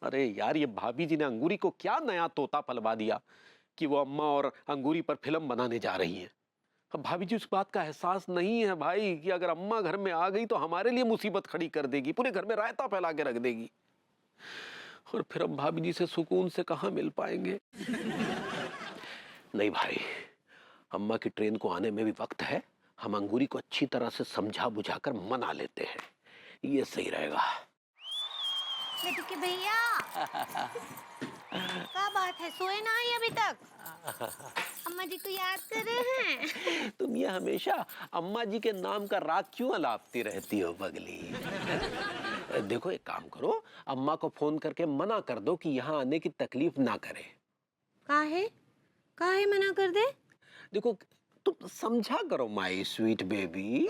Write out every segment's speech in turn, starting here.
अरे यार, ये भाभी जी ने अंगूरी को क्या नया तोता पलवा दिया कि वो अम्मा और अंगूरी पर फिल्म बनाने जा रही हैं। अब भाभी जी उस बात का एहसास नहीं है भाई कि अगर अम्मा घर में आ गई तो हमारे लिए मुसीबत खड़ी कर देगी, पूरे घर में रायता फैला के रख देगी, और फिर हम भाभी जी से सुकून से कहाँ मिल पाएंगे। नहीं भाई, अम्मा की ट्रेन को आने में भी वक्त है। हम अंगूरी को अच्छी तरह से समझा बुझाकर मना लेते हैं, ये सही रहेगा। लड्डू के भैया क्या बात है, सोए ना ही अभी तक? अम्मा जी को याद कर रहे हैं? तुम ये हमेशा अम्मा जी के नाम का राग क्यों अलापती रहती हो पगली? देखो, एक काम करो, अम्मा को फोन करके मना कर दो कि यहाँ आने की तकलीफ ना करे। काहे काहे मना कर दे? देखो, तुम समझा करो माय स्वीट बेबी।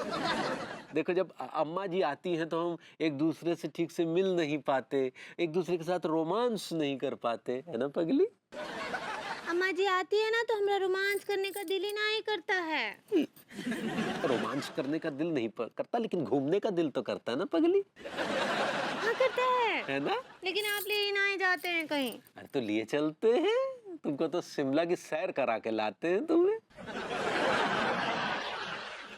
देखो, जब अम्मा जी आती हैं तो हम एक दूसरे से ठीक से मिल नहीं पाते, एक दूसरे के साथ रोमांस नहीं कर पाते, है ना पगली? अम्मा जी आती है ना तो हमरा रोमांस करने का दिल ही नहीं करता है। रोमांस करने का दिल नहीं करता, लेकिन घूमने का दिल तो करता है ना पगली? हाँ करता है ना? लेकिन आप ले ही नहीं जाते हैं कहीं। अरे तो लिए चलते हैं, तुमको तो शिमला की सैर करा के लाते हैं तुम्हें।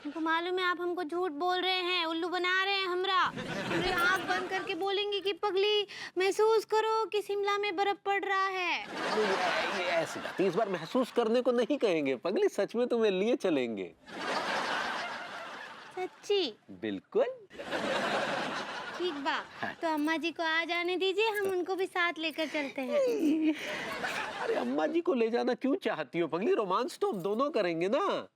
हमको मालूम है आप हमको झूठ बोल रहे हैं, उल्लू बना रहे हैं हमरा। हमरे आँख बंद करके बोलेंगे कि पगली महसूस करो कि शिमला में बर्फ पड़ रहा है। ये ऐसी बात है, इस बार महसूस करने को नहीं कहेंगे पगली, सच में तुम्हें लिए चलेंगे। सच्ची? बिल्कुल। ठीक बा, तो अम्मा जी को आ जाने दीजिए, हम उनको भी साथ लेकर चलते हैं। अरे अम्मा जी को ले जाना क्यों चाहती हो पगली? रोमांस तो हम दोनों करेंगे ना।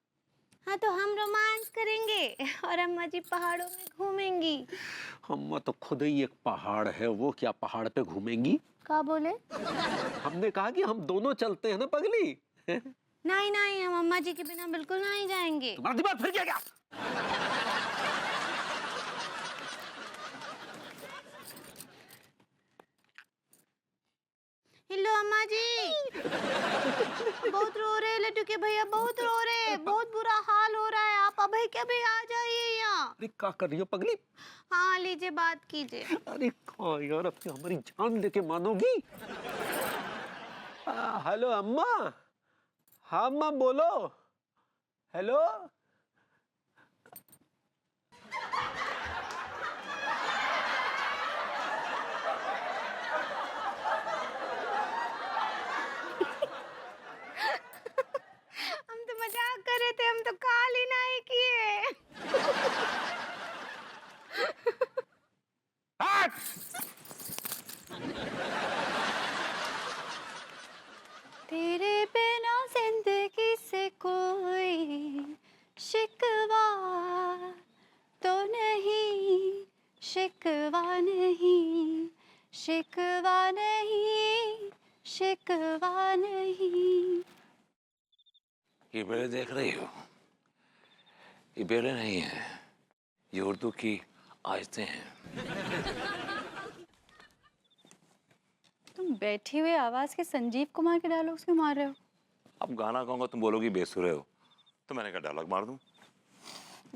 हाँ तो हम रोमांस करेंगे और अम्मा जी पहाड़ों में घूमेंगी। अम्मा तो खुद ही एक पहाड़ है, वो क्या पहाड़ पे घूमेंगी? क्या बोले? हमने कहा कि हम दोनों चलते हैं ना पगली। नहीं नहीं, हम अम्मा जी के बिना बिल्कुल नहीं जाएंगे। तुम्हारा दिमाग फिर क्या? हेलो अम्मा जी। बहुत रो रहे लड्डू के भैया, बहुत रो रहे, बहुत बुरा हाल हो रहा है। आप अभी के भी आ जाइए यहाँ। अरे क्या कर रही हो पगली? हाँ लीजिए, बात कीजिए। अरे कहाँ यार, अब क्या हमारी जान लेके मानोगी? हेलो अम्मा। हाँ अम्मा बोलो। हेलो। हम तो मजाक कर रहे थे, हम तो कॉल ही नहीं किए। तेरे बिना जिंदगी से कोई शिकवा तो नहीं, शिकवा नहीं, शिकवा नहीं, शिकवा नहीं। ये बेड़े देख रही हो? ये बेड़े नहीं है, ये उर्दू की आयतें हैं। तुम बैठी हुई आवाज के संजीव कुमार के डायलॉग्स क्यों मार रहे हो? अब गाना कहूंगा तुम बोलोगी बेसुरे हो, तो मैंने कहा डायलॉग मार दूं।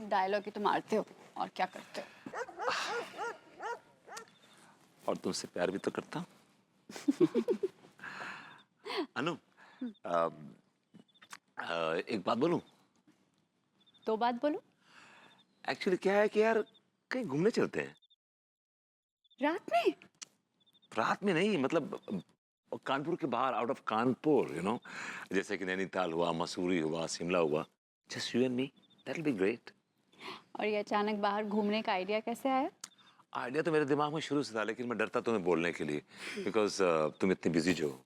डायलॉग ही तो मारते हो और क्या करते हो? और तुमसे प्यार भी तो करता हूं। अनु, एक बात बोलूं? दो बात बोलो। एक्चुअली क्या है कि यार कहीं घूमने चलते हैं। रात में? रात में नहीं, मतलब कानपुर के बाहर, out of Kanpur, you know, जैसे कि नैनीताल हुआ, मसूरी हुआ, शिमला हुआ। Just you and me, that will be great. और ये अचानक बाहर घूमने का आइडिया कैसे आया? आइडिया तो मेरे दिमाग में शुरू से था, लेकिन मैं डरता तुम्हें बोलने के लिए, बिकॉज तुम इतनी बिजी जो हो।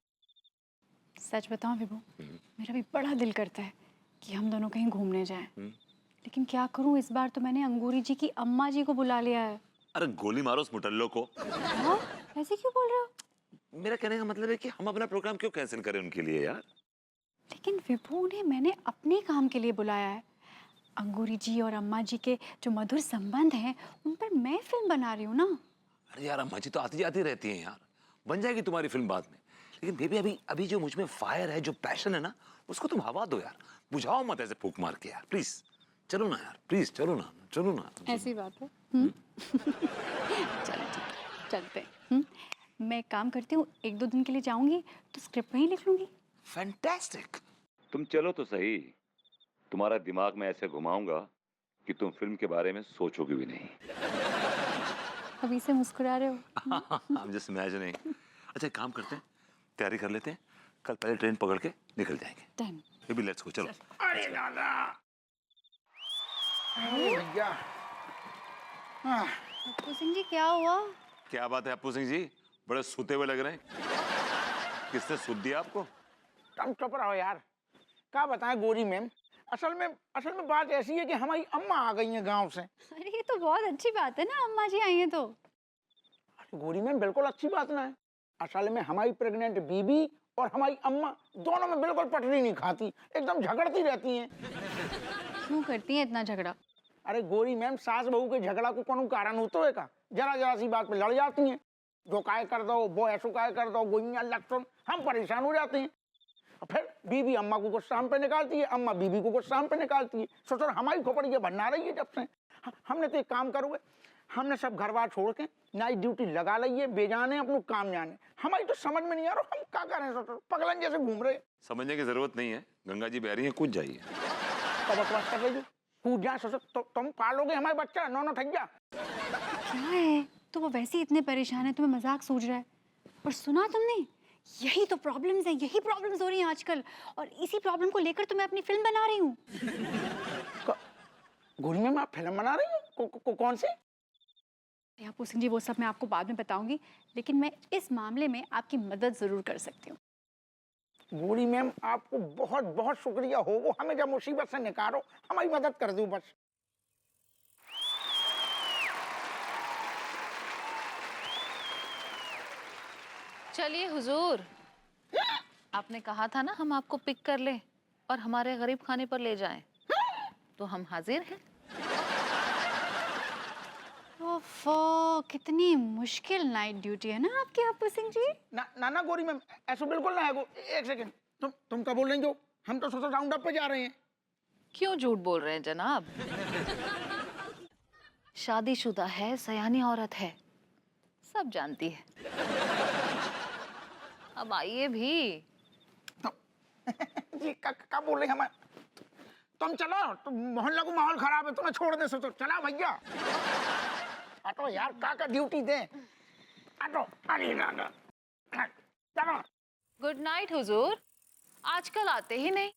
सच बताऊं विभू, मेरा भी बड़ा दिल करता है कि हम दोनों कहीं घूमने जाएं। लेकिन क्या करूं, इस बार तो मैंने अंगूरी जी की अम्मा जी को बुला लिया है। अरे गोली मारो उस मुटल्लो को। हाँ? ऐसे क्यों बोल रहे हो? मेरा कहने का मतलब है कि हम अपना प्रोग्राम क्यों कैंसिल करें उनके लिए यार? लेकिन विभू, उन्हें मैंने अपने काम के लिए बुलाया है। अंगूरी जी और अम्मा जी के जो मधुर संबंध हैं, उन पर मैं फिल्म बना रही हूँ ना। अरे यार, अम्मा जी तो आती जाती रहती हैं यार, बन जाएगी तुम्हारी फिल्म बाद में। लेकिन बेबी, अभी अभी जो मुझ में फायर है, जो पैशन है ना, उसको तुम हवा दो यार, बुझाओ मत ऐसे फूंक मार के यार। प्लीज चलो ना यार, प्लीज चलो ना, चलो ना। ऐसी बात है। चलो ठीक है, चलते हैं। मैं एक काम करती हूँ, 1-2 दिन के लिए जाऊंगी तो स्क्रिप्ट वहीं लिख लूंगी। फैंटास्टिक। तुम चलो तो सही, तुम्हारा दिमाग में ऐसे घुमाऊंगा कि तुम फिल्म के बारे में सोचोगे भी नहीं। अभी से मुस्कुरा रहे हो। I'm just imagining। अच्छा एक काम करते हैं, तैयारी कर लेते हैं, कल पहले ट्रेन पकड़ के निकल जाएंगे। डन। बेबी लेट्स गो, चलो। अरे दादा, अरे भैया, हाँ, अप्पू सिंह जी क्या हुआ? क्या बात है अप्पू सिंह जी, बड़े सूते हुए लग रहे हैं। किसने सूद दिया आपको? तुम चुप रहो यार। क्या बताएं गौरी मैम, असल में बात ऐसी है कि हमारी अम्मा आ गई हैं गांव से। अरे ये तो बहुत अच्छी बात है ना, अम्मा जी आई हैं तो। अरे गौरी मैम बिल्कुल अच्छी बात ना है। असल में हमारी प्रेग्नेंट बीबी और हमारी अम्मा दोनों में बिल्कुल पटरी नहीं खाती, एकदम झगड़ती रहती हैं। क्यों करती हैं इतना झगड़ा? अरे गौरी मैम, सास बहू के झगड़ा को कोनो कारण होतो है का? जरा सी बात पे लड़ जाती हैं। जो काय कर दो, वो ऐसो काय कर दो, गोइया लक्षण, हम परेशान हो जाते हैं। और फिर बीबी अम्मा को गुस्सा हम पे निकालती है, अम्मा बीबी को गुस्सा हम पे निकालती है। सोचो हमारी खोपड़ी ये बनना रही है जब से। हमने तो एक काम करोगे, हमने सब घर बार छोड़ के नाइट ड्यूटी लगा ली है, बेजाने अपनों काम जाने। हमारी तो समझ में नहीं आ रहा हम क्या करें, सोचो पगलन जैसे घूम रहे। समझने की जरूरत नहीं है, गंगा जी बह रही हैं, कूद जाइए। तब बकवास कर रही हो, कूद जा। सोचो तो तुम पालोगे हमारे बच्चा, नो ठैया। क्या है, तो वो वैसे ही इतने परेशान है, तुम्हें मजाक सूझ रहा है। और सुना तुमने, यही तो प्रॉब्लम्स हैं, यही प्रॉब्लम्स हो रही हैं आजकल, और इसी प्रॉब्लम को लेकर तो मैं अपनी फिल्म बना रही हूँ। गौरी मैम आप फिल्म बना रही हो? कौन सी? अप्पू सिंह जी वो सब मैं आपको बाद में बताऊंगी, लेकिन मैं इस मामले में आपकी मदद जरूर कर सकती हूँ। गौरी मैम आपको बहुत बहुत शुक्रिया हो, वो हमें जब मुसीबत से निकालो, हमारी मदद कर दो बस। चलिए हुजूर, आपने कहा था ना हम आपको पिक कर लें और हमारे गरीब खाने पर ले जाएं, तो हम हाजिर हैं। ओफो, कितनी मुश्किल नाइट ड्यूटी है ना आपकी अप्पू सिंह जी। ना गौरी मैम, ऐसा बिल्कुल ना है। एक सेकंड, तुम क्या बोल रही हो? हम तो सोचो राउंड अप पे जा रहे हैं। क्यों झूठ बोल रहे हैं जनाब? शादीशुदा है, सयानी औरत है, सब जानती है। अब आइए भी। जी क्या बोल रहे हैं हमें? तुम चलो, तुम मोहल्ला को माहौल खराब है, तुम्हें छोड़ दे। सोचो चला भैया, हटो यार, का ड्यूटी दे, हटो। अरे ना, चलो। गुड नाइट हुजूर, आजकल आते ही नहीं।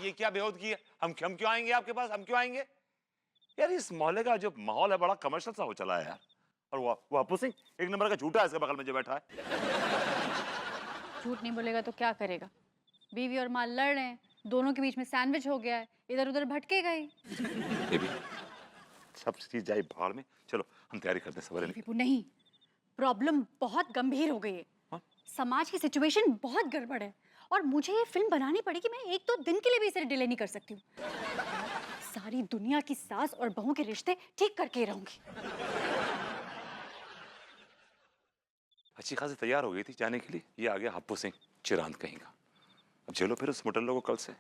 ये क्या बेहूद की है? हम क्यों आएंगे आपके पास? हम क्यों आएंगे यार? इस मोहल्ले का जो माहौल है बड़ा कमर्शियल सा हो चला है यार। और वो अप्पू सिंह एक नंबर का झूठा है, इसके बगल में जो बैठा है। झूठ नहीं बोलेगा तो क्या करेगा? बीवी और माँ लड़ रहे हैं, दोनों के बीच में सैंडविच हो गया है, इधर उधर भटकेगा ही। बेबी सब चीज जाए भाड़ में, चलो हम तैयारी करते हैं सवेरे। विपू नहीं, प्रॉब्लम बहुत गंभीर हो गई है। हाँ? समाज की सिचुएशन बहुत गड़बड़ है और मुझे ये फिल्म बनानी पड़ेगी। मैं 1-2 दिन के लिए भी इसे डिले नहीं कर सकती हूँ। सारी दुनिया की सास और बहू के रिश्ते ठीक करके ही रहूंगी। अच्छी खासी तैयार हो गई थी जाने के लिए, ये आ गया अप्पू सिंह चिरांद कहीं का। अब चलो फिर उस मुटल्लो को कल से।